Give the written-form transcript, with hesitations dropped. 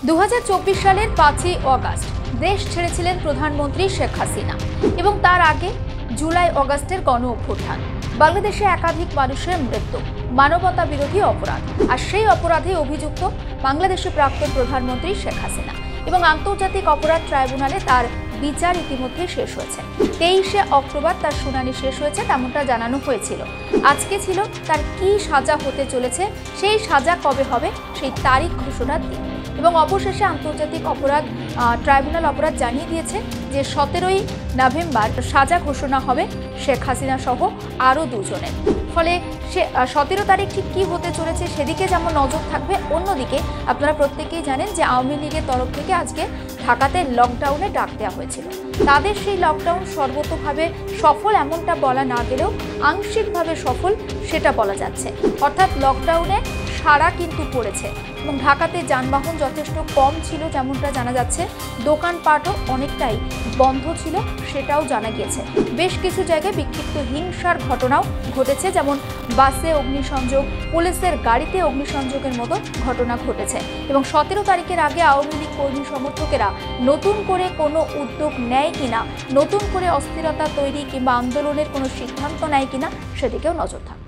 2024 সালের 5ই অগাস্ট দেশ ছেড়েছিলেন প্রধানমন্ত্রী শেখ হাসিনা এবং তার আগে জুলাই অগাস্টের গণ অভ্যুত্থান। বাংলাদেশে একাধিক মানুষের মৃত্যু, মানবতা বিরোধী অপরাধ, আর সেই অপরাধে অভিযুক্ত বাংলাদেশের প্রাক্তন প্রধানমন্ত্রী শেখ হাসিনা এবং আন্তর্জাতিক অপরাধ ট্রাইব্যুনালে তার বিচার ইতিমধ্যে শেষ হয়েছে। 23শে অক্টোবর তার শুনানি শেষ হয়েছে, তেমনটা জানানো হয়েছিল। আজকে ছিল তার কি সাজা হতে চলেছে, সেই সাজা কবে হবে সেই তারিখ ঘোষণার দিন। এবং অবশেষে আন্তর্জাতিক অপরাধ ট্রাইব্যুনাল অপরাধ জানিয়ে দিয়েছে যে 17ই নভেম্বর সাজা ঘোষণা হবে শেখ হাসিনা সহ আরও দুজনের। ফলে 17 তারিখ ঠিক কী হতে চলেছে সেদিকে যেমন নজর থাকবে, অন্যদিকে আপনারা প্রত্যেকেই জানেন যে আওয়ামী লীগের তরফ থেকে আজকে ঢাকাতে লকডাউনে ডাক দেওয়া হয়েছিল। তাদের সেই লকডাউন সর্বতোভাবে সফল এমনটা বলা না গেলেও আংশিকভাবে সফল সেটা বলা যাচ্ছে। অর্থাৎ লকডাউনে সাড়া কিন্তু পড়েছে এবং ঢাকাতে যানবাহন যথেষ্ট কম ছিল যেমনটা জানা যাচ্ছে, দোকানপাটও অনেকটাই বন্ধ ছিল সেটাও জানা গিয়েছে। বেশ কিছু জায়গায় বিক্ষিপ্ত হিংসার ঘটনাও ঘটেছে, যেমন বাসে অগ্নিসংযোগ, পুলিশের গাড়িতে অগ্নিসংযোগের মতো ঘটনা ঘটেছে। এবং 17 তারিখের আগে আওয়ামী লীগ কর্মী সমর্থকেরা নতুন করে কোনো উদ্যোগ নেয় কিনা, নতুন করে অস্থিরতা তৈরি কিংবা আন্দোলনের কোনো সিদ্ধান্ত নেয় কিনা সেদিকেও নজর থাকবে।